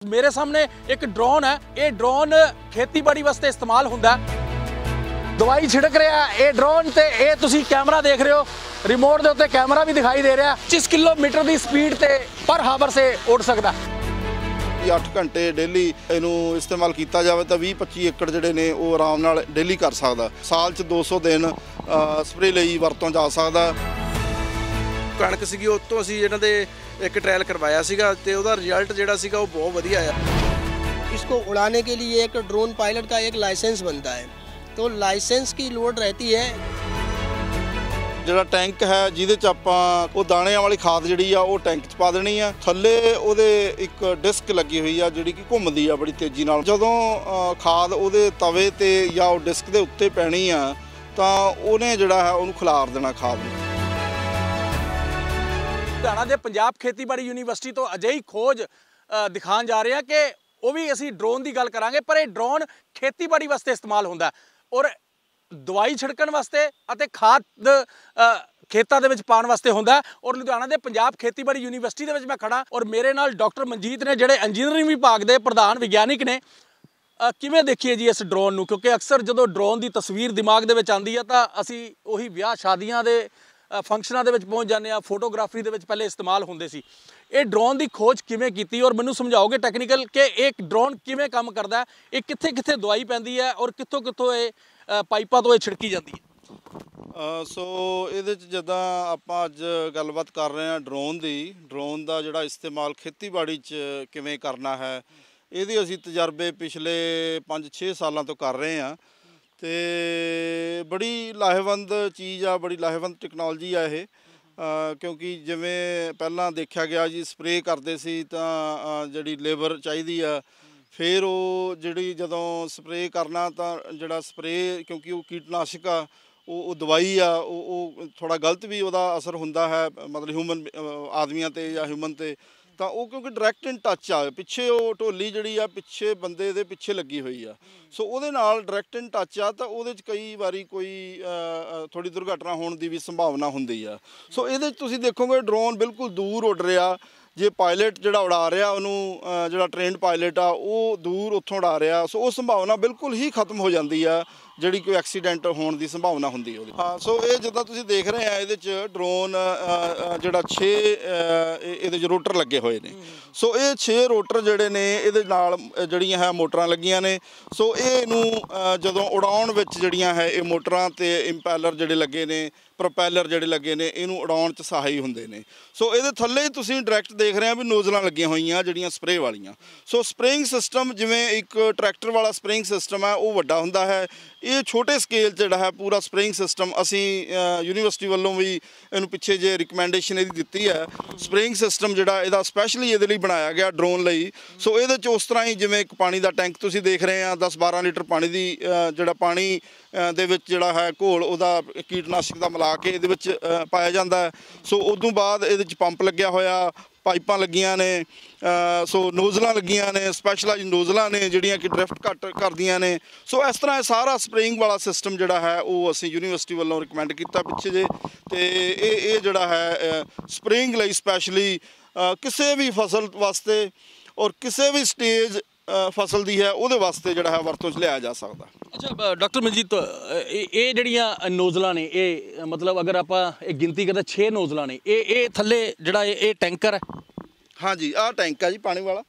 मेरे सामने एक ड्रोन है। ये ड्रोन खेतीबाड़ी वास्ते इस्तेमाल होंदा है। दवाई छिड़क रहा है ये ड्रोन ते ये तुसी कैमरा देख रहे हो, रिमोट दे उत्ते कैमरा भी दिखाई दे रहा है। 25 किलोमीटर की स्पीड ते पर हावर से उड़ सकता है। 8 घंटे डेली इनू इस्तेमाल किया जाए तो 20-25 एकड़ जिहड़े ने वो आराम नाल डेली कर सकदा। साल च 200 दिन स्प्रे लई वरतों जा सकदा। कणक सीगी उस तो असीं इन्हां दे एक ट्रायल करवाया सीगा ते उहदा रिजल्ट जिहड़ा सीगा वो बहुत वधिया आया। इसको उड़ाने के लिए एक ड्रोन पायलट का एक लाइसेंस बनता है, तो लाइसेंस की लोड रहती है। ਜਿਹੜਾ ਟੈਂਕ ਹੈ ਜਿਹਦੇ ਚ ਆਪਾਂ ਉਹ ਦਾਣਿਆਂ ਵਾਲੀ ਖਾਦ ਜਿਹੜੀ ਆ ਉਹ ਟੈਂਕ ਚ ਪਾ ਦੇਣੀ ਆ। ਥੱਲੇ ਉਹਦੇ ਇੱਕ ਡਿਸਕ ਲੱਗੀ ਹੋਈ ਆ ਜਿਹੜੀ ਕਿ ਘੁੰਮਦੀ ਆ ਬੜੀ ਤੇਜ਼ੀ ਨਾਲ। ਜਦੋਂ ਖਾਦ ਉਹਦੇ ਤਵੇ ਤੇ ਜਾਂ ਉਹ ਡਿਸਕ ਦੇ ਉੱਤੇ ਪੈਣੀ ਆ ਤਾਂ ਉਹਨੇ ਜਿਹੜਾ ਹੈ ਉਹਨੂੰ ਖਿਲਾਰ ਦੇਣਾ ਖਾਦ ਨੂੰ। ਲੁਧਿਆਣਾ ਦੇ ਪੰਜਾਬ ਖੇਤੀਬਾੜੀ ਯੂਨੀਵਰਸਿਟੀ ਤੋਂ ਅਜਿਹੀ ਖੋਜ ਦਿਖਾਉਣ ਜਾ ਰਹੇ ਹਾਂ ਕਿ ਉਹ ਵੀ ਅਸੀਂ ਡਰੋਨ ਦੀ ਗੱਲ ਕਰਾਂਗੇ, ਪਰ ਇਹ ਡਰੋਨ ਖੇਤੀਬਾੜੀ ਵਾਸਤੇ ਇਸਤੇਮਾਲ ਹੁੰਦਾ ਔਰ ਦਵਾਈ ਛਿੜਕਣ ਵਾਸਤੇ ਅਤੇ ਖਾਦ ਖੇਤਾਂ ਦੇ ਵਿੱਚ ਪਾਉਣ ਵਾਸਤੇ ਹੁੰਦਾ। ਔਰ ਲੁਧਿਆਣਾ ਦੇ ਪੰਜਾਬ ਖੇਤੀਬਾੜੀ ਯੂਨੀਵਰਸਿਟੀ ਦੇ ਵਿੱਚ ਮੈਂ ਖੜਾ ਔਰ ਮੇਰੇ ਨਾਲ ਡਾਕਟਰ ਮਨਜੀਤ ਨੇ ਜਿਹੜੇ ਇੰਜੀਨੀਅਰਿੰਗ ਵਿਭਾਗ ਦੇ ਪ੍ਰਧਾਨ ਵਿਗਿਆਨਿਕ ਨੇ। ਕਿਵੇਂ ਦੇਖੀਏ ਜੀ ਇਸ ਡਰੋਨ ਨੂੰ, ਕਿਉਂਕਿ ਅਕਸਰ ਜਦੋਂ ਡਰੋਨ ਦੀ ਤਸਵੀਰ ਦਿਮਾਗ ਦੇ ਵਿੱਚ ਆਉਂਦੀ ਹੈ ਤਾਂ ਅਸੀਂ ਉਹੀ ਵਿਆਹ ਸ਼ਾਦੀਆਂ ਦੇ ਫੰਕਸ਼ਨਾਂ ਦੇ ਵਿੱਚ ਪਹੁੰਚ ਜਾਂਦੇ ਹਾਂ। ਫੋਟੋਗ੍ਰਾਫੀ ਦੇ ਵਿੱਚ ਪਹਿਲੇ ਇਸਤੇਮਾਲ ਹੁੰਦੇ ਸੀ। ਇਹ ਡਰੋਨ ਦੀ ਖੋਜ ਕਿਵੇਂ ਕੀਤੀ ਔਰ ਮੈਨੂੰ ਸਮਝਾਓਗੇ ਟੈਕਨੀਕਲ ਕਿ ਇੱਕ ਡਰੋਨ ਕਿਵੇਂ ਕੰਮ ਕਰਦਾ ਹੈ, ਇਹ ਕਿੱਥੇ ਕਿੱਥੇ ਦਵਾਈ ਪੈਂਦੀ ਹੈ ਔਰ ਕਿੱਥੋਂ ਕਿੱਥੋਂ ਇਹ ਪਾਈਪਾਂ ਤੋਂ ਇਹ ਛਿੜਕੀ ਜਾਂਦੀ ਹੈ। ਸੋ ਇਹਦੇ 'ਚ ਜਿੱਦਾਂ ਆਪਾਂ ਅੱਜ ਗੱਲਬਾਤ ਕਰ ਰਹੇ ਹਾਂ ਡਰੋਨ ਦਾ ਜਿਹੜਾ ਇਸਤੇਮਾਲ ਖੇਤੀਬਾੜੀ 'ਚ ਕਿਵੇਂ ਕਰਨਾ ਹੈ, ਇਹਦੇ ਅਸੀਂ ਤਜਰਬੇ ਪਿਛਲੇ 5-6 ਸਾਲਾਂ ਤੋਂ ਕਰ ਰਹੇ ਹਾਂ ਤੇ ਬੜੀ ਲਾਹੇਵੰਦ ਚੀਜ਼ ਆ, ਬੜੀ ਲਾਹੇਵੰਦ ਟੈਕਨੋਲੋਜੀ ਆ ਇਹ। ਕਿਉਂਕਿ ਜਿਵੇਂ ਪਹਿਲਾਂ ਦੇਖਿਆ ਗਿਆ ਜੀ ਸਪਰੇਅ ਕਰਦੇ ਸੀ ਤਾਂ ਜਿਹੜੀ ਲੇਬਰ ਚਾਹੀਦੀ ਆ, ਫਿਰ ਉਹ ਜਿਹੜੀ ਜਦੋਂ ਸਪਰੇਅ ਕਰਨਾ ਤਾਂ ਜਿਹੜਾ ਸਪਰੇਅ ਕਿਉਂਕਿ ਉਹ ਕੀਟਨਾਸ਼ਕ ਆ, ਉਹ ਦਵਾਈ ਆ, ਉਹ ਥੋੜ੍ਹਾ ਗਲਤ ਵੀ ਉਹਦਾ ਅਸਰ ਹੁੰਦਾ ਹੈ ਮਤਲਬ ਹਿਊਮਨ ਆਦਮੀਆਂ 'ਤੇ ਜਾਂ ਹਿਊਮਨ 'ਤੇ। ਤਾਂ ਉਹ ਕਿਉਂਕਿ ਡਾਇਰੈਕਟ ਇਨ ਟੱਚ ਆ, ਪਿੱਛੇ ਉਹ ਢੋਲੀ ਜਿਹੜੀ ਆ ਪਿੱਛੇ ਬੰਦੇ ਦੇ ਪਿੱਛੇ ਲੱਗੀ ਹੋਈ ਆ, ਸੋ ਉਹਦੇ ਨਾਲ ਡਾਇਰੈਕਟ ਇਨ ਟੱਚ ਆ ਤਾਂ ਉਹਦੇ 'ਚ ਕਈ ਵਾਰੀ ਕੋਈ ਥੋੜ੍ਹੀ ਦੁਰਘਟਨਾ ਹੋਣ ਦੀ ਵੀ ਸੰਭਾਵਨਾ ਹੁੰਦੀ ਆ। ਸੋ ਇਹਦੇ 'ਚ ਤੁਸੀਂ ਦੇਖੋਗੇ ਡਰੋਨ ਬਿਲਕੁਲ ਦੂਰ ਉੱਡ ਰਿਹਾ। ਜੇ ਪਾਇਲਟ ਜਿਹੜਾ ਉਡਾ ਰਿਹਾ ਉਹਨੂੰ ਜਿਹੜਾ ਟ੍ਰੇਨਡ ਪਾਇਲਟ ਆ ਉਹ ਦੂਰ ਉੱਥੋਂ ਉਡਾ ਰਿਹਾ, ਸੋ ਉਹ ਸੰਭਾਵਨਾ ਬਿਲਕੁਲ ਹੀ ਖਤਮ ਹੋ ਜਾਂਦੀ ਆ ਜਿਹੜੀ ਕੋਈ ਐਕਸੀਡੈਂਟ ਹੋਣ ਦੀ ਸੰਭਾਵਨਾ ਹੁੰਦੀ ਉਹਦੀ। ਹਾਂ, ਸੋ ਇਹ ਜਿੱਦਾਂ ਤੁਸੀਂ ਦੇਖ ਰਹੇ ਆ ਇਹਦੇ 'ਚ ਡਰੋਨ ਜਿਹੜਾ 6 ਇਹਦੇ 'ਚ ਰੋਟਰ ਲੱਗੇ ਹੋਏ ਨੇ। ਸੋ ਇਹ 6 ਰੋਟਰ ਜਿਹੜੇ ਨੇ ਇਹਦੇ ਨਾਲ ਜਿਹੜੀਆਂ ਹੈ ਮੋਟਰਾਂ ਲੱਗੀਆਂ ਨੇ। ਸੋ ਇਹਨੂੰ ਜਦੋਂ ਉਡਾਉਣ ਵਿੱਚ ਜਿਹੜੀਆਂ ਹੈ ਇਹ ਮੋਟਰਾਂ ਅਤੇ ਇੰਪੈਲਰ ਜਿਹੜੇ ਲੱਗੇ ਨੇ, ਪ੍ਰੋਪੈਲਰ ਜਿਹੜੇ ਲੱਗੇ ਨੇ, ਇਹਨੂੰ ਉਡਾਉਣ 'ਚ ਸਹਾਈ ਹੁੰਦੇ ਨੇ। ਸੋ ਇਹਦੇ ਥੱਲੇ ਤੁਸੀਂ ਡਾਇਰੈਕਟ ਦੇਖ ਰਹੇ ਆ ਵੀ ਨੋਜ਼ਲਾਂ ਲੱਗੀਆਂ ਹੋਈਆਂ ਜਿਹੜੀਆਂ ਸਪਰੇਅ ਵਾਲੀਆਂ। ਸੋ ਸਪਰੇਇੰਗ ਸਿਸਟਮ ਜਿਵੇਂ ਇੱਕ ਟਰੈਕਟਰ ਵਾਲਾ ਸਪਰੇਇੰਗ ਸਿਸਟਮ ਹੈ ਉਹ ਵੱਡਾ ਹੁੰਦਾ ਹੈ, ਇਹ ਛੋਟੇ ਸਕੇਲ 'ਚ ਜਿਹੜਾ ਹੈ ਪੂਰਾ ਸਪਰੇਇੰਗ ਸਿਸਟਮ ਅਸੀਂ ਯੂਨੀਵਰਸਿਟੀ ਵੱਲੋਂ ਵੀ ਇਹਨੂੰ ਪਿੱਛੇ ਜੇ ਰਿਕਮੈਂਡੇਸ਼ਨ ਇਹਦੀ ਦਿੱਤੀ ਹੈ। ਸਪਰੇਇੰਗ ਸਿਸਟਮ ਜਿਹੜਾ ਇਹਦਾ ਸਪੈਸ਼ਲੀ ਇਹਦੇ ਲਈ ਬਣਾਇਆ ਗਿਆ ਡਰੋਨ ਲਈ। ਸੋ ਇਹਦੇ 'ਚ ਉਸ ਤਰ੍ਹਾਂ ਹੀ ਜਿਵੇਂ ਇੱਕ ਪਾਣੀ ਦਾ ਟੈਂਕ ਤੁਸੀਂ ਦੇਖ ਰਹੇ ਆ 10-12 ਲੀਟਰ ਪਾਣੀ ਦੀ ਜਿਹੜਾ ਪਾਣੀ ਦੇ ਵਿੱਚ ਜਿਹੜਾ ਹੈ ਘੋਲ ਉਹਦਾ ਕੀਟਨਾਸ਼ਕ ਦਾ ਮਿਲਾ ਕੇ ਇਹਦੇ ਵਿੱਚ ਪਾਇਆ ਜਾਂਦਾ। ਸੋ ਉਦੋਂ ਬਾਅਦ ਇਹਦੇ 'ਚ ਪੰਪ ਲੱਗਿਆ ਹੋਇਆ, ਪਾਈਪਾਂ ਲੱਗੀਆਂ ਨੇ, ਸੋ ਨੋਜ਼ਲਾਂ ਲੱਗੀਆਂ ਨੇ, ਸਪੈਸ਼ਲਾਈਜ਼ ਨੋਜ਼ਲਾਂ ਨੇ ਜਿਹੜੀਆਂ ਕਿ ਡਰਿਫਟ ਘੱਟ ਕਰਦੀਆਂ ਨੇ। ਸੋ ਇਸ ਤਰ੍ਹਾਂ ਇਹ ਸਾਰਾ ਸਪਰੇਇੰਗ ਵਾਲਾ ਸਿਸਟਮ ਜਿਹੜਾ ਹੈ ਉਹ ਅਸੀਂ ਯੂਨੀਵਰਸਿਟੀ ਵੱਲੋਂ ਰਿਕਮੈਂਡ ਕੀਤਾ ਪਿੱਛੇ ਜੇ। ਅਤੇ ਇਹ ਜਿਹੜਾ ਹੈ ਸਪਰੇਇੰਗ ਲਈ ਸਪੈਸ਼ਲੀ ਕਿਸੇ ਵੀ ਫਸਲ ਵਾਸਤੇ ਔਰ ਕਿਸੇ ਵੀ ਸਟੇਜ ਫਸਲ ਦੀ ਹੈ ਉਹਦੇ ਵਾਸਤੇ ਜਿਹੜਾ ਹੈ ਵਰਤੋਂ 'ਚ ਲਿਆਇਆ ਜਾ ਸਕਦਾ। ਅੱਛਾ ਡਾਕਟਰ ਮਨਜੀਤ, ਇਹ ਜਿਹੜੀਆਂ ਨੋਜ਼ਲਾਂ ਨੇ ਇਹ ਮਤਲਬ ਅਗਰ ਆਪਾਂ ਇਹ ਗਿਣਤੀ ਕਰਦੇ 6 ਨੋਜ਼ਲਾਂ ਨੇ, ਇਹ ਥੱਲੇ ਜਿਹੜਾ ਇਹ ਟੈਂਕਰ ਹੈ। ਹਾਂਜੀ, ਆਹ ਟੈਂਕ ਆ ਜੀ ਪਾਣੀ ਵਾਲਾ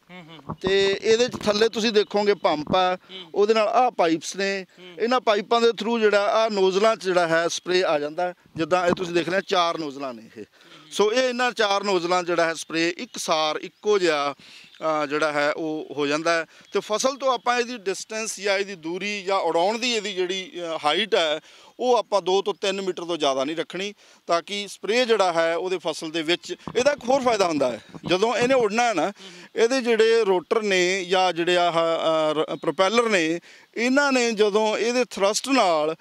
ਤੇ ਇਹਦੇ 'ਚ ਥੱਲੇ ਤੁਸੀਂ ਦੇਖੋਗੇ ਪੰਪ ਆ, ਉਹਦੇ ਨਾਲ ਆਹ ਪਾਈਪਸ ਨੇ। ਇਹਨਾਂ ਪਾਈਪਾਂ ਦੇ ਥਰੂ ਜਿਹੜਾ ਆਹ ਨੋਜ਼ਲਾਂ 'ਚ ਜਿਹੜਾ ਹੈ ਸਪਰੇਅ ਆ ਜਾਂਦਾ। ਜਿੱਦਾਂ ਇਹ ਤੁਸੀਂ ਦੇਖ ਰਹੇ 4 ਨੋਜ਼ਲਾਂ ਨੇ ਇਹ। ਸੋ ਇਹ ਇਹਨਾਂ 4 ਨੋਜ਼ਲਾਂ ਜਿਹੜਾ ਹੈ ਸਪਰੇਅ ਇੱਕਸਾਰ ਇੱਕੋ ਜਿਹਾ ਜਿਹੜਾ ਹੈ ਉਹ ਹੋ ਜਾਂਦਾ ਹੈ। ਅਤੇ ਫਸਲ ਤੋਂ ਆਪਾਂ ਇਹਦੀ ਡਿਸਟੈਂਸ ਜਾਂ ਇਹਦੀ ਦੂਰੀ ਜਾਂ ਉਡਾਉਣ ਦੀ ਇਹਦੀ ਜਿਹੜੀ ਹਾਈਟ ਹੈ ਉਹ ਆਪਾਂ 2 ਤੋਂ 3 ਮੀਟਰ ਤੋਂ ਜ਼ਿਆਦਾ ਨਹੀਂ ਰੱਖਣੀ, ਤਾਂ ਕਿ ਸਪਰੇਅ ਜਿਹੜਾ ਹੈ ਉਹਦੇ ਫਸਲ ਦੇ ਵਿੱਚ। ਇਹਦਾ ਇੱਕ ਹੋਰ ਫਾਇਦਾ ਹੁੰਦਾ ਹੈ, ਜਦੋਂ ਇਹਨੇ ਉੱਡਣਾ ਹੈ ਨਾ, ਇਹਦੇ ਜਿਹੜੇ ਰੋਟਰ ਨੇ ਜਾਂ ਜਿਹੜੇ ਆਹ ਪ੍ਰੋਪੈਲਰ ਨੇ, ਇਹਨਾਂ ਨੇ ਜਦੋਂ ਇਹਦੇ ਥਰਸਟ ਨਾਲ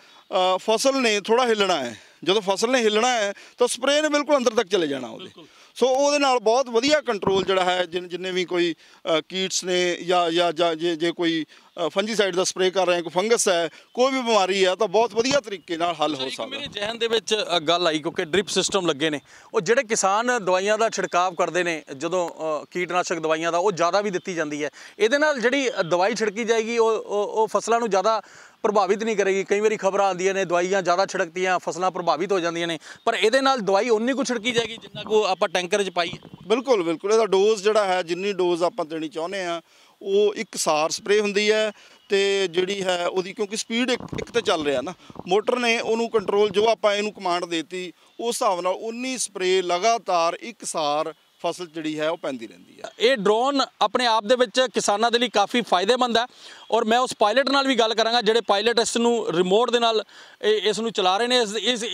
ਫਸਲ ਨੇ ਥੋੜ੍ਹਾ ਹਿੱਲਣਾ ਹੈ, ਜਦੋਂ ਫਸਲ ਨੇ ਹਿੱਲਣਾ ਹੈ ਤਾਂ ਸਪਰੇਅ ਨੇ ਬਿਲਕੁਲ ਅੰਦਰ ਤੱਕ ਚਲੇ ਜਾਣਾ ਉਹਦੇ। ਸੋ ਉਹਦੇ ਨਾਲ ਬਹੁਤ ਵਧੀਆ ਕੰਟਰੋਲ ਜਿਹੜਾ ਹੈ ਜਿੰਨੇ ਵੀ ਕੋਈ ਕੀਟਸ ਨੇ ਜਾਂ ਜੇ ਕੋਈ ਫੰਜੀਸਾਈਡ ਦਾ ਸਪਰੇਅ ਕਰ ਰਹੇ ਹਾਂ, ਕੋਈ ਫੰਗਸ ਹੈ, ਕੋਈ ਵੀ ਬਿਮਾਰੀ ਹੈ, ਤਾਂ ਬਹੁਤ ਵਧੀਆ ਤਰੀਕੇ ਨਾਲ ਹੱਲ ਹੋ ਸਕਦਾ। ਮੇਰੇ ਜ਼ਿਹਨ ਦੇ ਵਿੱਚ ਗੱਲ ਆਈ ਕਿਉਂਕਿ ਡ੍ਰਿਪ ਸਿਸਟਮ ਲੱਗੇ ਨੇ, ਉਹ ਜਿਹੜੇ ਕਿਸਾਨ ਦਵਾਈਆਂ ਦਾ ਛਿੜਕਾਅ ਕਰਦੇ ਨੇ ਜਦੋਂ ਕੀਟਨਾਸ਼ਕ ਦਵਾਈਆਂ ਦਾ, ਉਹ ਜ਼ਿਆਦਾ ਵੀ ਦਿੱਤੀ ਜਾਂਦੀ ਹੈ। ਇਹਦੇ ਨਾਲ ਜਿਹੜੀ ਦਵਾਈ ਛਿੜਕੀ ਜਾਏਗੀ ਉਹ ਫਸਲਾਂ ਨੂੰ ਜ਼ਿਆਦਾ ਪ੍ਰਭਾਵਿਤ ਨਹੀਂ ਕਰੇਗੀ। ਕਈ ਵਾਰੀ ਖਬਰਾਂ ਆਉਂਦੀਆਂ ਨੇ ਦਵਾਈਆਂ ਜ਼ਿਆਦਾ ਛਿੜਕਤੀਆਂ ਫਸਲਾਂ ਪ੍ਰਭਾਵਿਤ ਹੋ ਜਾਂਦੀਆਂ ਨੇ, ਪਰ ਇਹਦੇ ਨਾਲ ਦਵਾਈ ਉਨੀ ਕੁ ਛਿੜਕੀ ਜਾਏਗੀ ਜਿੰਨਾ ਕੁ ਆਪਾਂ ਟੈਂਕਰ 'ਚ ਪਾਈਏ। ਬਿਲਕੁਲ ਬਿਲਕੁਲ, ਇਹਦਾ ਡੋਜ਼ ਜਿਹੜਾ ਹੈ, ਜਿੰਨੀ ਡੋਜ਼ ਆਪਾਂ ਦੇਣੀ ਚਾਹੁੰਦੇ ਹਾਂ ਉਹ ਇੱਕਸਾਰ ਸਪਰੇਅ ਹੁੰਦੀ ਹੈ। ਤੇ ਜਿਹੜੀ ਹੈ ਉਹਦੀ, ਕਿਉਂਕਿ ਸਪੀਡ ਇੱਕ ਤੇ ਚੱਲ ਰਿਹਾ ਨਾ, ਮੋਟਰ ਨੇ ਉਹਨੂੰ ਕੰਟਰੋਲ, ਜੋ ਆਪਾਂ ਇਹਨੂੰ ਕਮਾਂਡ ਦੇਤੀ ਉਸ ਹਿਸਾਬ ਨਾਲ ਉਨੀ ਸਪਰੇਅ ਲਗਾਤਾਰ ਇੱਕਸਾਰ ਫਸਲ ਜਿਹੜੀ ਹੈ ਉਹ ਪੈਂਦੀ ਰਹਿੰਦੀ ਹੈ। ਇਹ ਡਰੋਨ ਆਪਣੇ ਆਪ ਦੇ ਵਿੱਚ ਕਿਸਾਨਾਂ ਦੇ ਲਈ ਕਾਫੀ ਫਾਇਦੇਮੰਦ ਹੈ, ਔਰ ਮੈਂ ਉਸ ਪਾਇਲਟ ਨਾਲ ਵੀ ਗੱਲ ਕਰਾਂਗਾ ਜਿਹੜੇ ਪਾਇਲਟ ਇਸ ਨੂੰ ਰਿਮੋਟ ਦੇ ਨਾਲ ਇਸ ਨੂੰ ਚਲਾ ਰਹੇ ਨੇ।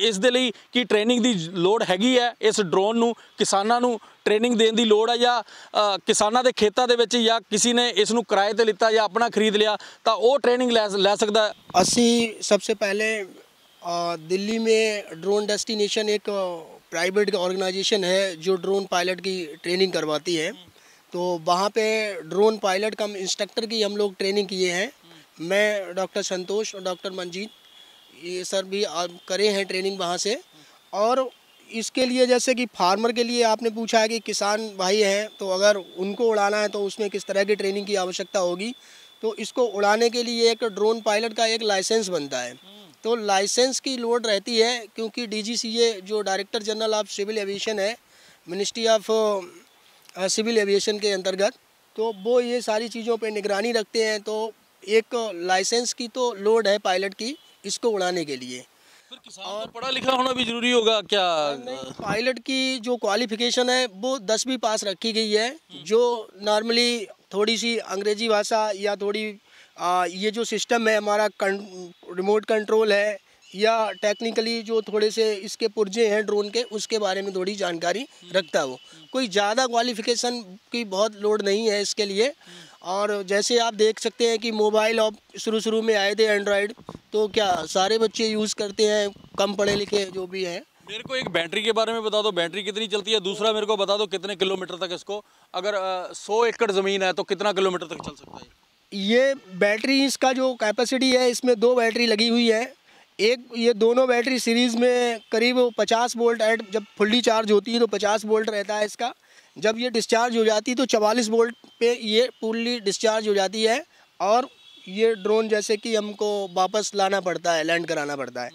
ਇਸ ਦੇ ਲਈ ਕੀ ਟ੍ਰੇਨਿੰਗ ਦੀ ਲੋੜ ਹੈਗੀ ਹੈ? ਇਸ ਡਰੋਨ ਨੂੰ ਕਿਸਾਨਾਂ ਨੂੰ ਟ੍ਰੇਨਿੰਗ ਦੇਣ ਦੀ ਲੋੜ ਹੈ, ਜਾਂ ਕਿਸਾਨਾਂ ਦੇ ਖੇਤਾਂ ਦੇ ਵਿੱਚ ਜਾਂ ਕਿਸੇ ਨੇ ਇਸ ਨੂੰ ਕਿਰਾਏ ਤੇ ਲਿੱਤਾ ਜਾਂ ਆਪਣਾ ਖਰੀਦ ਲਿਆ ਤਾਂ ਉਹ ट्रेनिंग ले सकता है? ਅਸੀਂ सबसे पहले दिल्ली में ड्रोन डेस्टिनेशन एक प्राइवेट ऑर्गेनाइजेशन है जो ड्रोन पायलट की ट्रेनिंग करवाती है, तो वहाँ पे ड्रोन पायलट कम इंस्ट्रक्टर की हम लोग ट्रेनिंग किए हैं। मैं डॉक्टर संतोष और डॉक्टर मंजीत ये सर भी करे हैं ट्रेनिंग वहाँ से। और इसके लिए जैसे कि फार्मर के लिए आपने पूछा है कि किसान भाई हैं तो अगर उनको उड़ाना है तो उसमें किस तरह की ट्रेनिंग की आवश्यकता होगी, तो इसको उड़ाने के लिए एक ड्रोन पायलट का एक लाइसेंस बनता है। तो लाइसेंस की लोड रहती है क्योंकि DGCA जो director general of civil aviation है, मिनिस्ट्री ऑफ सिविल एविएशन के अंतर्गत, तो वो ये सारी चीज़ों पे निगरानी रखते हैं। तो एक लाइसेंस की तो लोड है पायलट की इसको उड़ाने के लिए। फिर किसान को पढ़ा लिखा होना भी जरूरी होगा क्या? पायलट की जो क्वालिफिकेशन है वो 10वीं पास रखी गई है, जो नॉर्मली थोड़ी सी अंग्रेजी भाषा या थोड़ी ये जो सिस्टम है हमारा रिमोट कंट्रोल है या टेक्निकली जो थोड़े से इसके पुर्जे हैं ड्रोन के, उसके बारे में थोड़ी जानकारी रखता है। वो कोई ज़्यादा क्वालिफिकेशन की बहुत लोड नहीं है इसके लिए। और जैसे आप देख सकते हैं कि मोबाइल अब शुरू में आए थे एंड्रॉयड, तो क्या सारे बच्चे यूज़ करते हैं, कम पढ़े लिखे जो भी हैं। मेरे को एक बैटरी के बारे में बता दो, बैटरी कितनी चलती है? दूसरा मेरे को बता दो कितने किलोमीटर तक इसको, अगर 100 एकड़ ज़मीन है तो कितना किलोमीटर तक चल सकता है? ये बैटरी इसका जो कैपेसिटी है इसमें 2 बैटरी लगी हुई है। एक ये दोनों बैटरी सीरीज़ में करीब 50 वोल्ट एट, जब फुल्ली चार्ज होती है तो 50 वोल्ट रहता है इसका। जब ये डिस्चार्ज हो जाती है तो 44 वोल्ट पे ये फुल्ली डिस्चार्ज हो जाती है। और ये ड्रोन जैसे कि हमको वापस लाना पड़ता है, लैंड कराना पड़ता है।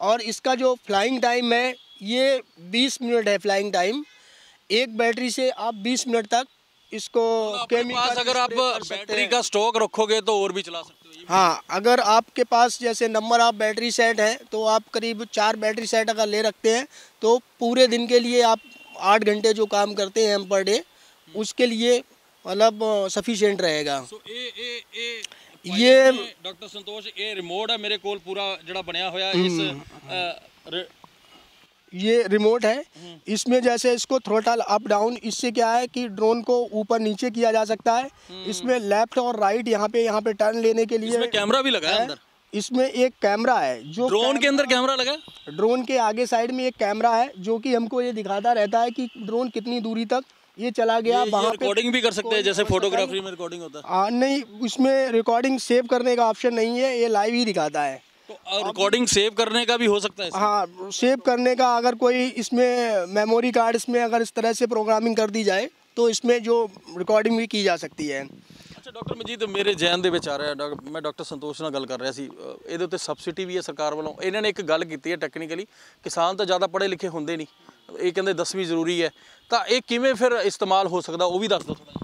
और इसका जो फ्लाइंग टाइम है ये 20 मिनट है फ्लाइंग टाइम। एक बैटरी से आप 20 मिनट तक इसको केमिकल, अगर आप बैटरी का स्टॉक रखोगे तो और भी चला सकते हो। हाँ, अगर आपके पास जैसे नंबर ऑफ बैटरी सेट है तो आप करीब 4 बैटरी सेट अगर ले रखते हैं तो पूरे दिन के लिए आप 8 घंटे जो काम करते हैं हम पर डे, उसके लिए मतलब सफिशिएंट रहेगा। ये डॉक्टर संतोष ये रिमोट है मेरे कोल पूरा जड़ा बनया होया इस ये रिमोट है। इसमें जैसे इसको थ्रोटल अप डाउन, इससे क्या है कि ड्रोन को ऊपर नीचे किया जा सकता है। इसमें लेफ्ट और राइट यहाँ पे टर्न लेने के लिए इसमें कैमरा भी लगा है अंदर। इसमें एक कैमरा है जो ड्रोन के अंदर कैमरा लगा है। ड्रोन के आगे साइड में एक कैमरा है जो कि हमको ये दिखाता रहता है कि ड्रोन कितनी दूरी तक ये चला गया। वहाँ पे रिकॉर्डिंग भी कर सकते हैं जैसे फोटोग्राफी में रिकॉर्डिंग होता है। नहीं, उसमें रिकॉर्डिंग सेव करने का ऑप्शन नहीं है, ये लाइव ही दिखाता है। तो रिकॉर्डिंग सेव करने का भी हो सकता है इसमें? हाँ, सेव करने का अगर कोई इसमें मेमोरी कार्ड इसमें अगर इस तरह से प्रोग्रामिंग कर दी जाए तो इसमें जो रिकॉर्डिंग भी की जा सकती है। अच्छा डॉक्टर ਮਨਜੀਤ ਮੇਰੇ ਜ਼ਿਹਨ ਦੇ ਵਿੱਚ ਆ ਰਿਹਾ, ਮੈਂ ਡਾਕਟਰ ਸੰਤੋਸ਼ ਨਾਲ ਗੱਲ ਕਰ ਰਿਹਾ ਸੀ, ਇਹਦੇ ਉੱਤੇ ਸਬਸਿਡੀ ਵੀ ਹੈ ਸਰਕਾਰ ਵੱਲੋਂ। ਇਹਨਾਂ ਨੇ ਇੱਕ ਗੱਲ ਕੀਤੀ ਹੈ ਟੈਕਨੀਕਲੀ, ਕਿਸਾਨ ਤਾਂ ਜ਼ਿਆਦਾ ਪੜ੍ਹੇ ਲਿਖੇ ਹੁੰਦੇ ਨਹੀਂ, ਇਹ ਕਹਿੰਦੇ 10ਵੀਂ ਜ਼ਰੂਰੀ ਹੈ, ਤਾਂ ਇਹ ਕਿਵੇਂ ਫਿਰ ਇਸਤੇਮਾਲ ਹੋ ਸਕਦਾ ਉਹ ਵੀ ਦੱਸ ਦਿਓ ਥੋੜ੍ਹਾ।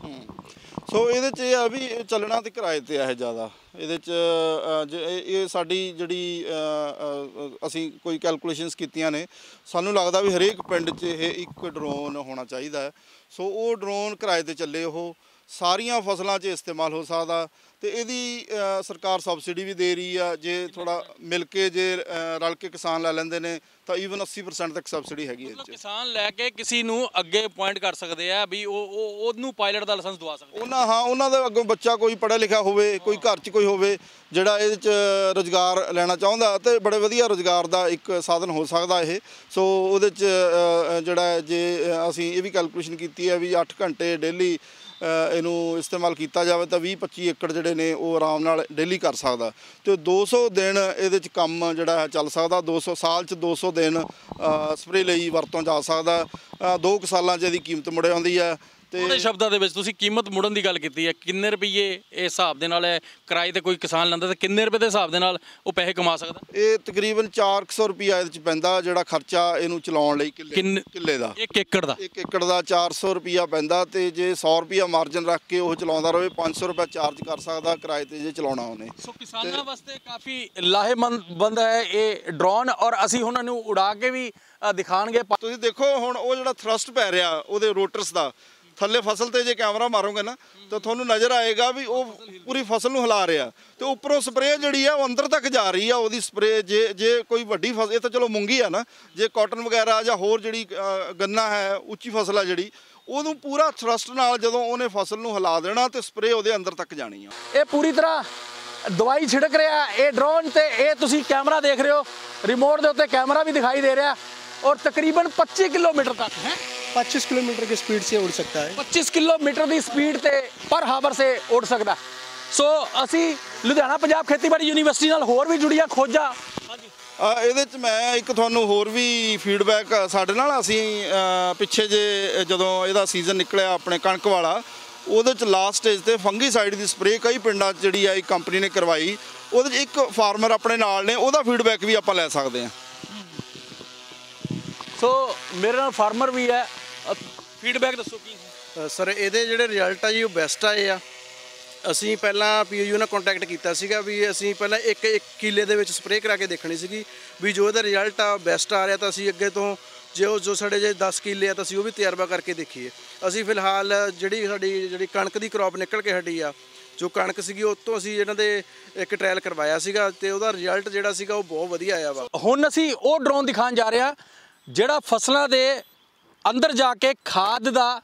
ਸੋ ਇਹਦੇ 'ਚ ਇਹ ਆ ਵੀ ਚੱਲਣਾ ਤੇ ਕਿਰਾਏ ਤੇ ਆ ਇਹ ਜ਼ਿਆਦਾ। ਇਹਦੇ 'ਚ ਇਹ ਸਾਡੀ ਜਿਹੜੀ ਅਸੀਂ ਕੋਈ ਕੈਲਕੂਲੇਸ਼ਨਸ ਕੀਤੀਆਂ ਨੇ, ਸਾਨੂੰ ਲੱਗਦਾ ਵੀ ਹਰੇਕ ਪਿੰਡ 'ਚ ਇਹ ਇੱਕ ਡਰੋਨ ਹੋਣਾ ਚਾਹੀਦਾ ਹੈ। ਸੋ ਉਹ ਡਰੋਨ ਕਿਰਾਏ ਤੇ ਚੱਲੇ, ਉਹ ਸਾਰੀਆਂ ਫਸਲਾਂ 'ਚ ਇਸਤੇਮਾਲ ਹੋ ਸਕਦਾ। ਤੇ ਇਹਦੀ ਸਰਕਾਰ ਸਬਸਿਡੀ ਵੀ ਦੇ ਰਹੀ ਆ। ਜੇ ਥੋੜਾ ਮਿਲ ਕੇ ਜੇ ਰਲ ਕੇ ਕਿਸਾਨ ਲੈ ਲੈਂਦੇ ਨੇ ਤਾਂ ਈਵਨ 80% ਤੱਕ ਸਬਸਿਡੀ ਹੈਗੀ ਹੈ। ਕਿਸਾਨ ਲੈ ਕੇ ਕਿਸੇ ਨੂੰ ਅੱਗੇ ਪੁਆਇੰਟ ਕਰ ਸਕਦੇ ਆ ਵੀ ਉਹਨੂੰ ਪਾਇਲਟ ਦਾ ਲਾਇਸੈਂਸ ਦਵਾ ਸਕਦੇ ਉਹਨਾਂ ਦਾ ਅੱਗੋਂ ਬੱਚਾ ਕੋਈ ਪੜ੍ਹਿਆ ਲਿਖਿਆ ਹੋਵੇ, ਕੋਈ ਘਰ 'ਚ ਕੋਈ ਹੋਵੇ ਜਿਹੜਾ ਇਹਦੇ 'ਚ ਰੁਜ਼ਗਾਰ ਲੈਣਾ ਚਾਹੁੰਦਾ, ਤੇ ਬੜੇ ਵਧੀਆ ਰੁਜ਼ਗਾਰ ਦਾ ਇੱਕ ਸਾਧਨ ਹੋ ਸਕਦਾ ਇਹ। ਸੋ ਉਹਦੇ 'ਚ ਜਿਹੜਾ ਜੇ ਅਸੀਂ ਇਹ ਵੀ ਕੈਲਕੂਲੇਸ਼ਨ ਕੀਤੀ ਹੈ ਵੀ 8 ਘੰਟੇ ਡੇਲੀ ਇਹਨੂੰ ਇਸਤੇਮਾਲ ਕੀਤਾ ਜਾਵੇ ਤਾਂ 20-25 ਏਕੜ ਜਿਹੜੇ ਨੇ ਉਹ ਆਰਾਮ ਨਾਲ ਡੇਲੀ ਕਰ ਸਕਦਾ ਤੇ 200 ਦਿਨ ਇਹਦੇ 'ਚ ਕੰਮ ਜਿਹੜਾ ਹੈ ਚੱਲ ਸਕਦਾ। 200 ਸਾਲ 'ਚ 200 ਦਿਨ ਸਪਰੇਅ ਲਈ ਵਰਤੋਂ ਜਾ ਸਕਦਾ। 2 ਸਾਲਾਂ 'ਚ ਇਹਦੀ ਕੀਮਤ ਮੁੜ ਆਉਂਦੀ ਹੈ। ਤੇ ਉਹਦੇ ਸ਼ਬਦਾਂ ਦੇ ਵਿੱਚ ਤੁਸੀਂ ਕੀਮਤ ਮੁੜਨ ਦੀ ਗੱਲ ਕੀਤੀ ਹੈ, ਕਿੰਨੇ ਰੁਪਏ ਇਹ ਹਿਸਾਬ ਦੇ ਨਾਲ ਕਿਰਾਏ ਤੇ ਕੋਈ ਕਿਸਾਨ ਲੈਂਦਾ ਤਾਂ ਕਿੰਨੇ ਰੁਪਏ ਦੇ ਹਿਸਾਬ ਦੇ ਨਾਲ ਉਹ ਪੈਸੇ ਕਮਾ ਸਕਦਾ? ਇਹ ਤਕਰੀਬਨ 400 ਰੁਪਈਆ ਇਹਦੇ 'ਚ ਪੈਂਦਾ ਜਿਹੜਾ ਖਰਚਾ ਇਹਨੂੰ ਚਲਾਉਣ ਲਈ ਕਿੱਲੇ ਦਾ। 1 ਏਕੜ ਦਾ 1 ਏਕੜ ਦਾ 400 ਰੁਪਈਆ ਪੈਂਦਾ ਤੇ ਜੇ 100 ਰੁਪਈਆ ਮਾਰਜਨ ਰੱਖ ਕੇ ਉਹ ਚਲਾਉਂਦਾ ਰਹੇ 500 ਰੁਪਏ ਚਾਰਜ ਕਰ ਸਕਦਾ ਕਿਰਾਏ ਤੇ ਜੇ ਚਲਾਉਣਾ ਉਹਨੇ। ਸੋ ਕਿਸਾਨਾਂ ਵਾਸਤੇ ਕਾਫੀ ਲਾਹੇਵੰਦ ਹੈ ਇਹ ਡਰੋਨ, ਔਰ ਅਸੀਂ ਉਹਨਾਂ ਨੂੰ ਉਡਾ ਕੇ ਵੀ ਦਿਖਾਣਗੇ। ਤੁਸੀਂ ਦੇਖੋ ਹੁਣ ਉਹ ਜਿਹੜਾ ਥਰਸਟ ਪੈ ਰਿਹਾ ਉਹਦੇ ਰੋਟਰਸ ਦਾ ਥੱਲੇ ਫਸਲ ਤੇ ਜੇ ਕੈਮਰਾ ਮਾਰੋਗੇ ਨਾ ਤਾਂ ਤੁਹਾਨੂੰ ਨਜ਼ਰ ਆਏਗਾ ਵੀ ਉਹ ਪੂਰੀ ਫਸਲ ਨੂੰ ਹਿਲਾ ਰਿਹਾ ਤੇ ਉੱਪਰੋਂ ਸਪਰੇਅ ਜਿਹੜੀ ਆ ਉਹ ਅੰਦਰ ਤੱਕ ਜਾ ਰਹੀ ਆ ਉਹਦੀ ਸਪਰੇਅ। ਜੇ ਕੋਈ ਵੱਡੀ ਫਸਲ, ਇਹ ਤਾਂ ਚਲੋ ਮੂੰਗੀ ਆ ਨਾ, ਜੇ ਕਾਟਨ ਵਗੈਰਾ ਜਾਂ ਹੋਰ ਜਿਹੜੀ ਗੰਨਾ ਹੈ ਉੱਚੀ ਫਸਲ ਆ ਜਿਹੜੀ, ਉਹਨੂੰ ਪੂਰਾ ਥਰਸਟ ਨਾਲ ਜਦੋਂ ਉਹਨੇ ਫਸਲ ਨੂੰ ਹਿਲਾ ਦੇਣਾ ਤੇ ਸਪਰੇਅ ਉਹਦੇ ਅੰਦਰ ਤੱਕ ਜਾਣੀ ਆ। ਇਹ ਪੂਰੀ ਤਰ੍ਹਾਂ ਦਵਾਈ ਛਿੜਕ ਰਿਹਾ ਇਹ ਡਰੋਨ ਤੇ ਇਹ ਤੁਸੀਂ ਕੈਮਰਾ ਦੇਖ ਰਹੇ ਹੋ, ਰਿਮੋਟ ਦੇ ਉੱਤੇ ਕੈਮਰਾ ਵੀ ਦਿਖਾਈ ਦੇ ਰਿਹਾ ਔਰ ਤਕਰੀਬਨ 25 ਕਿਲੋਮੀटर तक है 25 किलोमीटर की स्पीड से उड़ सकता है। 25 किलोमीटर ਦੀ ਸਪੀਡ ਤੇ ਪਰ ਹਾਵਰ ਸੇ ਉੱਡ ਸਕਦਾ। ਸੋ ਅਸੀਂ ਲੁਧਿਆਣਾ ਪੰਜਾਬ ਖੇਤੀਬਾੜੀ ਯੂਨੀਵਰਸਿਟੀ ਨਾਲ ਹੋਰ ਵੀ ਜੁੜੀਆਂ ਖੋਜਾਂ ਇਹਦੇ 'ਚ ਮੈਂ ਇੱਕ ਤੁਹਾਨੂੰ ਹੋਰ ਵੀ ਫੀਡਬੈਕ ਸਾਡੇ ਨਾਲ ਅਸੀਂ ਪਿੱਛੇ ਜੇ ਜਦੋਂ ਇਹਦਾ ਸੀਜ਼ਨ ਨਿਕਲਿਆ ਆਪਣੇ ਕਣਕ ਵਾਲਾ, ਉਹਦੇ 'ਚ ਲਾਸਟ ਸਟੇਜ ਤੇ ਫੰਗੀਸਾਈਡ ਦੀ ਸਪਰੇਅ ਕਈ ਪਿੰਡਾਂ 'ਚ ਜਿਹੜੀ ਆ ਇੱਕ ਕੰਪਨੀ ਨੇ ਕਰਵਾਈ। ਉਹਦੇ 'ਚ ਇੱਕ ਫਾਰਮਰ ਆਪਣੇ ਨਾਲ ਨੇ, ਉਹਦਾ ਫੀਡਬੈਕ ਵੀ ਆਪਾਂ ਲੈ ਸਕਦੇ ਹਾਂ। ਸੋ ਮੇਰੇ ਨਾਲ ਫਾਰਮਰ ਵੀ ਹੈ, ਫੀਡਬੈਕ ਦੱਸੋ ਕੀ ਸਰ ਇਹਦੇ ਜਿਹੜੇ ਰਿਜ਼ਲਟ ਆ ਜੀ ਉਹ ਬੈਸਟ ਆਏ ਆ। ਅਸੀਂ ਪਹਿਲਾਂ POU ਨਾਲ ਕੰਟੈਕਟ ਕੀਤਾ ਸੀਗਾ ਵੀ ਅਸੀਂ ਪਹਿਲਾਂ ਇੱਕ ਕਿੱਲੇ ਦੇ ਵਿੱਚ ਸਪਰੇਅ ਕਰਾ ਕੇ ਦੇਖਣੀ ਸੀਗੀ ਵੀ ਜੋ ਇਹਦਾ ਰਿਜ਼ਲਟ ਆ ਬੈਸਟ ਆ ਰਿਹਾ ਤਾਂ ਅਸੀਂ ਅੱਗੇ ਤੋਂ ਜੋ ਸਾਡੇ ਜੇ 10 ਕਿੱਲੇ ਆ ਤਾਂ ਅਸੀਂ ਉਹ ਵੀ ਤਜਰਬਾ ਕਰਕੇ ਦੇਖੀਏ। ਅਸੀਂ ਫਿਲਹਾਲ ਜਿਹੜੀ ਕਣਕ ਦੀ ਕ੍ਰੌਪ ਨਿਕਲ ਕੇ ਹਟੀ ਆ, ਜੋ ਕਣਕ ਸੀਗੀ ਉਹ ਤੋਂ ਅਸੀਂ ਇਹਨਾਂ ਦੇ ਇੱਕ ਟ੍ਰਾਇਲ ਕਰਵਾਇਆ ਸੀਗਾ ਤੇ ਉਹਦਾ ਰਿਜ਼ਲਟ ਜਿਹੜਾ ਸੀਗਾ ਉਹ ਬਹੁਤ ਵਧੀਆ ਆਇਆ ਵਾ। ਹੁਣ ਅਸੀਂ ਉਹ ਡਰੋਨ ਦਿਖਾਉਣ ਜਾ ਰਹੇ ਹਾਂ ਜਿਹੜਾ ਫਸਲਾਂ ਦੇ ਅੰਦਰ ਜਾ ਕੇ ਖਾਦ ਦਾ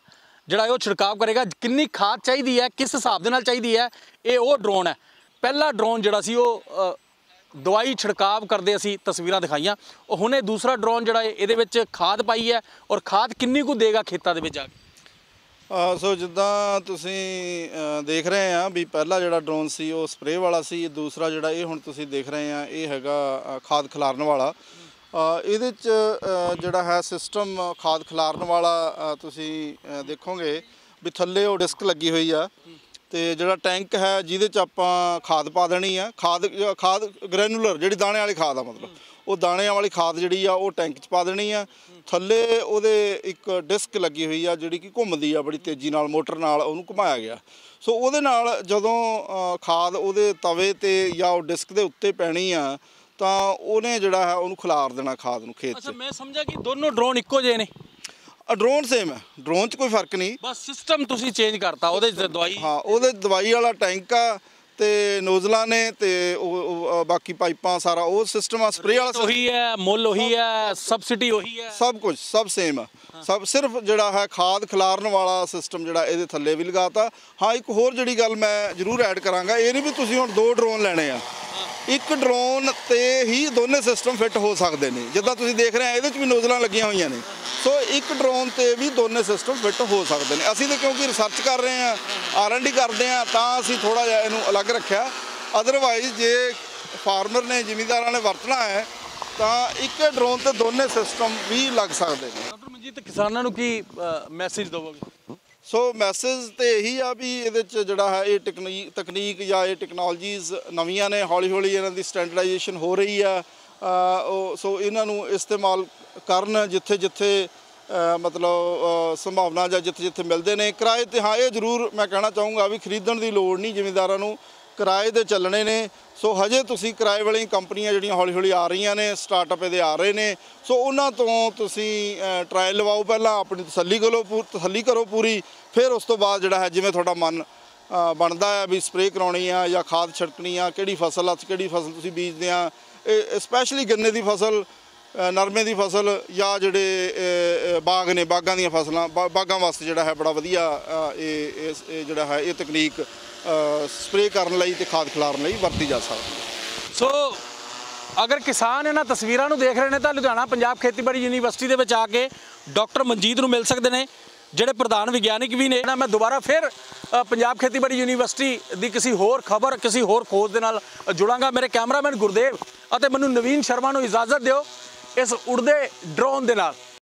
ਜਿਹੜਾ ਉਹ ਛਿੜਕਾਅ ਕਰੇਗਾ। ਕਿੰਨੀ ਖਾਦ ਚਾਹੀਦੀ ਹੈ, ਕਿਸ ਹਿਸਾਬ ਦੇ ਨਾਲ ਚਾਹੀਦੀ ਹੈ, ਇਹ ਉਹ ਡਰੋਨ ਹੈ। ਪਹਿਲਾ ਡਰੋਨ ਜਿਹੜਾ ਸੀ ਉਹ ਦਵਾਈ ਛਿੜਕਾਅ ਕਰਦੇ ਅਸੀਂ ਤਸਵੀਰਾਂ ਦਿਖਾਈਆਂ। ਉਹ ਹੁਣੇ ਦੂਸਰਾ ਡਰੋਨ ਜਿਹੜਾ ਇਹਦੇ ਵਿੱਚ ਖਾਦ ਪਾਈ ਹੈ ਔਰ ਖਾਦ ਕਿੰਨੀ ਕੁ ਦੇਗਾ ਖੇਤਾਂ ਦੇ ਵਿੱਚ ਜਾ ਕੇ। ਸੋ ਜਿੱਦਾਂ ਤੁਸੀਂ ਦੇਖ ਰਹੇ ਆ ਵੀ ਪਹਿਲਾ ਜਿਹੜਾ ਡਰੋਨ ਸੀ ਉਹ ਸਪਰੇਅ ਵਾਲਾ ਸੀ, ਦੂਸਰਾ ਜਿਹੜਾ ਇਹ ਹੁਣ ਤੁਸੀਂ ਦੇਖ ਰਹੇ ਆ ਇਹ ਹੈਗਾ ਖਾਦ ਖਿਲਾਰਨ ਵਾਲਾ। ਇਹਦੇ 'ਚ ਜਿਹੜਾ ਹੈ ਸਿਸਟਮ ਖਾਦ ਖਿਲਾਰਨ ਵਾਲਾ ਤੁਸੀਂ ਦੇਖੋਗੇ ਵੀ ਥੱਲੇ ਉਹ ਡਿਸਕ ਲੱਗੀ ਹੋਈ ਆ ਤੇ ਜਿਹੜਾ ਟੈਂਕ ਹੈ ਜਿਹਦੇ 'ਚ ਆਪਾਂ ਖਾਦ ਪਾ ਦੇਣੀ ਆ। ਖਾਦ ਗ੍ਰੈਨੂਲਰ ਜਿਹੜੀ ਦਾਣੇ ਵਾਲੀ ਖਾਦ ਆ, ਮਤਲਬ ਉਹ ਦਾਣਿਆਂ ਵਾਲੀ ਖਾਦ ਜਿਹੜੀ ਆ ਉਹ ਟੈਂਕ 'ਚ ਪਾ ਦੇਣੀ ਆ। ਥੱਲੇ ਉਹਦੇ ਇੱਕ ਡਿਸਕ ਲੱਗੀ ਹੋਈ ਆ ਜਿਹੜੀ ਕਿ ਘੁੰਮਦੀ ਆ ਬੜੀ ਤੇਜ਼ੀ ਨਾਲ, ਮੋਟਰ ਨਾਲ ਉਹਨੂੰ ਘੁਮਾਇਆ ਗਿਆ। ਸੋ ਉਹਦੇ ਨਾਲ ਜਦੋਂ ਖਾਦ ਉਹਦੇ ਤਵੇ ਤੇ ਜਾਂ ਉਹ ਡਿਸਕ ਦੇ ਉੱਤੇ ਪੈਣੀ ਆ ਤਾਂ ਉਹਨੇ ਜਿਹੜਾ ਹੈ ਉਹਨੂੰ ਖਿਲਾਰ ਦੇਣਾ ਖਾਦ ਨੂੰ ਖੇਤ 'ਚ। ਅੱਛਾ, ਮੈਂ ਸਮਝਿਆ ਕਿ ਦੋਨੋਂ ਡਰੋਨ ਇੱਕੋ ਜਿਹੇ ਨੇ। ਡਰੋਨ ਸੇਮ ਹੈ, ਡਰੋਨ 'ਚ ਕੋਈ ਫਰਕ ਨਹੀਂ, ਬਸ ਸਿਸਟਮ ਤੁਸੀਂ ਚੇਂਜ ਕਰਤਾ। ਉਹਦੇ 'ਚ ਦਵਾਈ, ਹਾਂ ਉਹਦੇ ਦਵਾਈ ਵਾਲਾ ਟੈਂਕ ਆ ਤੇ ਨੋਜ਼ਲਾਂ ਨੇ ਤੇ ਉਹ ਬਾਕੀ ਪਾਈਪਾਂ ਸਾਰਾ ਉਹ ਸਿਸਟਮ ਆ। ਸਪਰੇਅ ਵਾਲਾ ਉਹੀ ਹੈ, ਮੁੱਲ ਉਹੀ ਹੈ, ਸਬਸਿਡੀ ਉਹੀ ਹੈ, ਸਭ ਕੁਝ ਸਭ ਸੇਮ ਆ। ਸਭ ਸਿਰਫ ਜਿਹੜਾ ਹੈ ਖਾਦ ਖਿਲਾਰਨ ਵਾਲਾ ਸਿਸਟਮ ਜਿਹੜਾ ਇਹਦੇ ਥੱਲੇ ਵੀ ਲਗਾਤਾ। ਹਾਂ ਇੱਕ ਹੋਰ ਜਿਹੜੀ ਗੱਲ ਮੈਂ ਜ਼ਰੂਰ ਐਡ ਕਰਾਂਗਾ, ਇਹ ਨਹੀਂ ਵੀ ਤੁਸੀਂ ਹੁਣ 2 ਡਰੋਨ ਲੈਣੇ ਆ, ਇੱਕ ਡਰੋਨ ਤੇ ਹੀ ਦੋਨੇ ਸਿਸਟਮ ਫਿੱਟ ਹੋ ਸਕਦੇ ਨੇ। ਜਿੱਦਾਂ ਤੁਸੀਂ ਦੇਖ ਰਹੇ ਆ ਇਹਦੇ 'ਚ ਵੀ ਨੋਜ਼ਲਾਂ ਲੱਗੀਆਂ ਹੋਈਆਂ ਨੇ। ਸੋ ਇੱਕ ਡਰੋਨ ਤੇ ਵੀ ਦੋਨੇ ਸਿਸਟਮ ਫਿੱਟ ਹੋ ਸਕਦੇ ਨੇ। ਅਸੀਂ ਤਾਂ ਕਿਉਂਕਿ ਰਿਸਰਚ ਕਰ ਰਹੇ ਆ, R&D ਕਰਦੇ ਆ, ਤਾਂ ਅਸੀਂ ਥੋੜ੍ਹਾ ਜਿਹਾ ਇਹਨੂੰ ਅਲੱਗ ਰੱਖਿਆ। ਅਦਰਵਾਈਜ਼ ਜੇ ਫਾਰਮਰ ਨੇ, ਜ਼ਿਮੀਂਦਾਰਾਂ ਨੇ ਵਰਤਣਾ ਹੈ ਤਾਂ ਇੱਕ ਡਰੋਨ ਤੇ ਦੋਨੇ ਸਿਸਟਮ ਵੀ ਲੱਗ ਸਕਦੇ ਨੇ। ਡਾਕਟਰ ਮਨਜੀਤ, ਕਿਸਾਨਾਂ ਨੂੰ ਕੀ ਮੈਸੇਜ ਦੇਵੋਗੇ? ਸੋ ਮੈਸੇਜ ਤੇ ਇਹੀ ਆ ਵੀ ਇਹਦੇ 'ਚ ਜਿਹੜਾ ਹੈ ਇਹ ਤਕਨੀਕ ਜਾਂ ਇਹ ਟੈਕਨੋਲੋਜੀਜ਼ ਨਵੀਆਂ ਨੇ, ਹੌਲੀ ਹੌਲੀ ਇਹਨਾਂ ਦੀ ਸਟੈਂਡਰਡਾਈਜੇਸ਼ਨ ਹੋ ਰਹੀ ਆ। ਸੋ ਇਹਨਾਂ ਨੂੰ ਇਸਤੇਮਾਲ ਕਰਨ ਜਿੱਥੇ ਜਿੱਥੇ ਮਤਲਬ ਸੰਭਾਵਨਾ ਜਾਂ ਜਿੱਥੇ ਜਿੱਥੇ ਮਿਲਦੇ ਨੇ। ਕਿਰਾਏ 'ਤੇ ਹਾਂ ਇਹ ਜ਼ਰੂਰ ਮੈਂ ਕਹਿਣਾ ਚਾਹੂੰਗਾ ਵੀ ਖਰੀਦਣ ਦੀ ਲੋੜ ਨਹੀਂ, ਜ਼ਿਮੀਂਦਾਰਾਂ ਨੂੰ ਕਿਰਾਏ 'ਤੇ ਚੱਲਣੇ ਨੇ। ਸੋ ਹਜੇ ਤੁਸੀਂ ਕਿਰਾਏ ਵਾਲੀਆਂ ਕੰਪਨੀਆਂ ਜਿਹੜੀਆਂ ਹੌਲੀ ਹੌਲੀ ਆ ਰਹੀਆਂ ਨੇ, ਸਟਾਰਟਅਪ ਇਹਦੇ ਆ ਰਹੇ ਨੇ, ਸੋ ਉਹਨਾਂ ਤੋਂ ਤੁਸੀਂ ਟਰਾਇਲ ਲਵਾਓ, ਪਹਿਲਾਂ ਆਪਣੀ ਤਸੱਲੀ ਕਰੋ ਪੂਰੀ, ਫਿਰ ਉਸ ਤੋਂ ਬਾਅਦ ਜਿਹੜਾ ਹੈ ਜਿਵੇਂ ਤੁਹਾਡਾ ਮਨ ਬਣਦਾ ਹੈ ਵੀ ਸਪਰੇਅ ਕਰਾਉਣੀ ਆ ਜਾਂ ਖਾਦ ਛਿੜਕਣੀ ਆ, ਕਿਹੜੀ ਫਸਲ ਕਿਹੜੀ ਫਸਲ ਤੁਸੀਂ ਬੀਜਦੇ ਆ, ਇਹ ਸਪੈਸ਼ਲੀ ਗੰਨੇ ਦੀ ਫਸਲ, ਨਰਮੇ ਦੀ ਫਸਲ ਜਾਂ ਜਿਹੜੇ ਬਾਗ ਨੇ, ਬਾਗਾਂ ਦੀਆਂ ਫਸਲਾਂ, ਬਾਗਾਂ ਵਾਸਤੇ ਜਿਹੜਾ ਹੈ ਬੜਾ ਵਧੀਆ ਇਹ ਜਿਹੜਾ ਹੈ ਇਹ ਤਕਨੀਕ ਸਪਰੇਅ ਕਰਨ ਲਈ ਤੇ ਖਾਦ ਖਿਲਾਰਨ ਲਈ ਵਰਤੀ ਜਾ ਸਕਦੀ ਹੈ। ਸੋ ਅਗਰ ਕਿਸਾਨ ਇਹਨਾਂ ਤਸਵੀਰਾਂ ਨੂੰ ਦੇਖ ਰਹੇ ਨੇ ਤਾਂ ਲੁਧਿਆਣਾ ਪੰਜਾਬ ਖੇਤੀਬਾੜੀ ਯੂਨੀਵਰਸਿਟੀ ਦੇ ਵਿੱਚ ਆ ਕੇ ਡਾਕਟਰ ਮਨਜੀਤ ਨੂੰ ਮਿਲ ਸਕਦੇ ਨੇ। ਜਿਹੜੇ ਪ੍ਰਧਾਨ ਵਿਗਿਆਨਿਕ ਵੀ ਨੇ ਨਾ। ਮੈਂ ਦੁਬਾਰਾ ਫਿਰ ਪੰਜਾਬ ਖੇਤੀਬਾੜੀ ਯੂਨੀਵਰਸਿਟੀ ਦੀ ਕਿਸੇ ਹੋਰ ਖਬਰ, ਕਿਸੇ ਹੋਰ ਖੋਜ ਦੇ ਨਾਲ ਜੁੜਾਂਗਾ। ਮੇਰੇ ਕੈਮਰਾਮੈਨ ਗੁਰਦੇਵ ਅਤੇ ਮੈਨੂੰ ਨਵੀਨ ਸ਼ਰਮਾ ਨੂੰ ਇਜਾਜ਼ਤ ਦਿਓ ਇਸ ਉੜਦੇ ਡਰੋਨ ਦੇ ਨਾਲ।